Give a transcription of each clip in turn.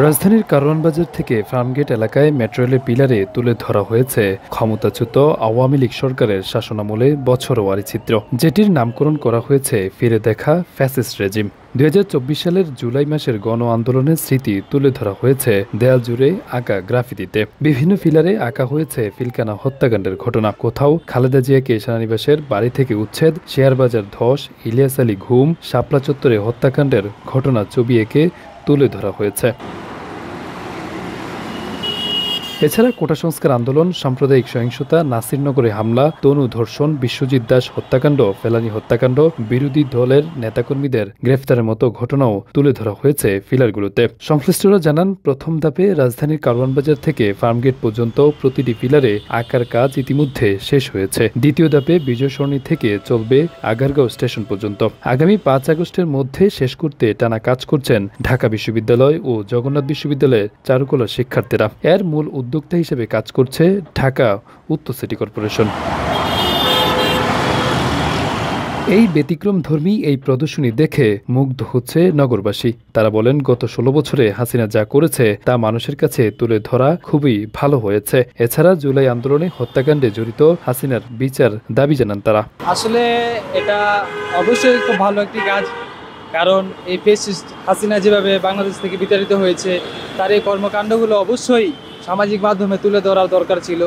রাজধানীর কারওয়ান বাজার থেকে ফার্মগেট এলাকায় মেট্রো রেলের পিলারে তুলে ধরা হয়েছে ক্ষমতাচ্যুত আওয়ামী লীগ সরকারের শাসনামলে বছরওয়ারি চিত্র, যেটির নামকরণ করা হয়েছে ফিরে দেখা ফ্যাসিস্ট রেজিম। ২০২৪ সালের জুলাই মাসের গণ আন্দোলনের স্মৃতি তুলে ধরা হয়েছে দেয়াল জুড়ে আঁকা গ্রাফিতিতে। বিভিন্ন ফিলারে আঁকা হয়েছে পিলখানা হত্যাকাণ্ডের ঘটনা। কোথাও খালেদা জিয়াকে সেনানিবাসের বাড়ি থেকে উচ্ছেদ, শেয়ারবাজার ধস, ইলিয়াস আলী ঘুম, শাপলা চত্বরে হত্যাকাণ্ডের ঘটনা ছবি এঁকে তুলে ধরা হয়েছে। এছাড়া কোটা সংস্কার আন্দোলন, সাম্প্রদায়িক সহিংসতা, নাসিরনগরে হামলা, তনু ধর্ষণ, বিশ্বজিৎ দাস হত্যাকাণ্ড, ফেলানী হত্যাকাণ্ড, বিরোধী দলের নেতাকর্মীদের গ্রেফতারের মতো ঘটনাও তুলে ধরা হয়েছে ফিলারগুলোতে। সংশ্লিষ্টরা জানান, প্রথম ধাপে রাজধানীর কারওয়ান বাজার থেকে ফার্মগেট পর্যন্ত প্রতিটি পিলারে আঁকার কাজ ইতিমধ্যে শেষ হয়েছে। দ্বিতীয় ধাপে বিজয় সরণি থেকে চলবে আগারগাঁও স্টেশন পর্যন্ত। আগামী ৫ আগস্টের মধ্যে শেষ করতে টানা কাজ করছেন ঢাকা বিশ্ববিদ্যালয় ও জগন্নাথ বিশ্ববিদ্যালয়ের চারুকলা শিক্ষার্থীরা। এর মূল উদ্যোক্তা হিসেবে কাজ করছে ঢাকা উত্তর সিটি কর্পোরেশন। এই ব্যতিক্রমধর্মী এই প্রদর্শনী দেখে মুগ্ধ হচ্ছে নগরবাসী। তারা বলেন, গত ১৬ বছরে হাসিনা যা করেছে তা মানুষের কাছে তুলে ধরা খুবই ভালো হয়েছে। এছাড়া জুলাই আন্দোলনে হত্যাকাণ্ডে জড়িত হাসিনার বিচার দাবি জানান তারা। আসলে এটা অবশ্যই খুব ভালো একটি কাজ, কারণ এই ফ্যাসিস্ট হাসিনা যেভাবে বাংলাদেশ থেকে বিতাড়িত হয়েছে তার এই কর্মকাণ্ডগুলো অবশ্যই সামাজিক মাধ্যমে তুলে ধরার দরকার ছিল।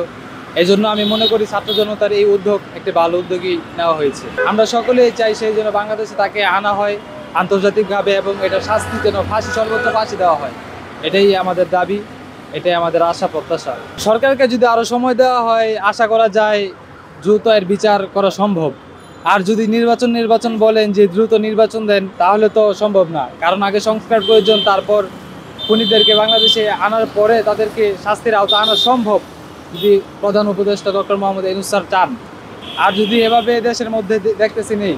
এই জন্য আমি মনে করি ছাত্র জনতার এই উদ্যোগ একটি ভালো উদ্যোগই নেওয়া হয়েছে। আমরা সকলেই চাই সেই জন্য বাংলাদেশে তাকে আনা হয় আন্তর্জাতিকভাবে, এবং এটা শাস্তি যেন ফাঁসি, সর্বোচ্চ ফাঁসি দেওয়া হয়। এটাই আমাদের দাবি, এটাই আমাদের আশা প্রত্যাশা। সরকারকে যদি আরও সময় দেওয়া হয়, আশা করা যায় দ্রুত এর বিচার করা সম্ভব। আর যদি নির্বাচন বলেন যে দ্রুত নির্বাচন দেন, তাহলে তো সম্ভব না, কারণ আগে সংস্কার প্রয়োজন। তারপর খুনিদেরকে বাংলাদেশে আনার পরে তাদেরকে শাস্তির আওতা আনা সম্ভব, যদি প্রধান উপদেষ্টা ডক্টর মোহাম্মদ ইউনূস স্যার চান। আর যদি এভাবে দেশের মধ্যে দেখতেছি নেই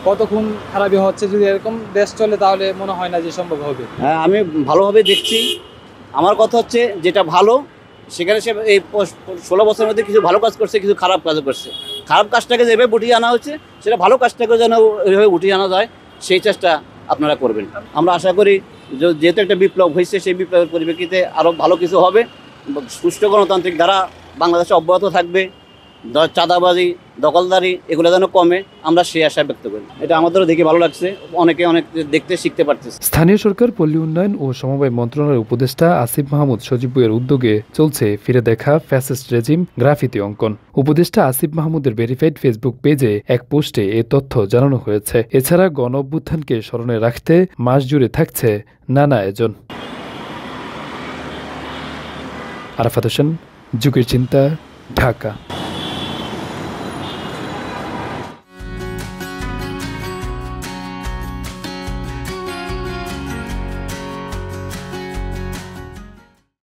কত খুন খারাপি হচ্ছে, যদি এরকম দেশ চলে তাহলে মনে হয় না যে সম্ভব হবে। হ্যাঁ, আমি ভালোভাবে দেখছি। আমার কথা হচ্ছে, যেটা ভালো সেখানে সে এই ১৬ বছরের মধ্যে কিছু ভালো কাজ করছে, কিছু খারাপ কাজও করছে। খারাপ কাজটাকে যেভাবে উঠিয়ে আনা হচ্ছে, সেটা ভালো কাজটাকে যেন ওইভাবে উঠিয়ে আনা যায়, সেই চেষ্টা আপনারা করবেন। আমরা আশা করি যেহেতু একটা বিপ্লব হয়েছে, সেই বিপ্লবের পরিপ্রেক্ষিতে আরও ভালো কিছু হবে। সুষ্ঠু গণতান্ত্রিক ধারা বাংলাদেশে অব্যাহত থাকবে। চাঁদাবাজি, দখলদারি এগুলো যেন কমে, আমরা সেই আশা ব্যক্ত করি। এটা আমাদেরও দেখে ভালো লাগছে, অনেকে অনেক দেখতে শিখতে পারতেছে। স্থানীয় সরকার, পল্লী উন্নয়ন ও সমবায় মন্ত্রণালয়ের উপদেষ্টা আসিফ মাহমুদ সজীব ভুঁইয়ার উদ্যোগে চলছে ফিরে দেখা ফ্যাসিস্ট রেজিম গ্রাফিতি অঙ্কন। উপদেষ্টা আসিফ মাহমুদের ভেরিফাইড ফেসবুক পেজে এক পোস্টে এ তথ্য জানানো হয়েছে। এছাড়া গণ অভ্যুত্থানকে স্মরণে রাখতে মাস জুড়ে থাকছে নানা আয়োজন। আরাফাত হোসেন, যুগের চিন্তা, ঢাকা।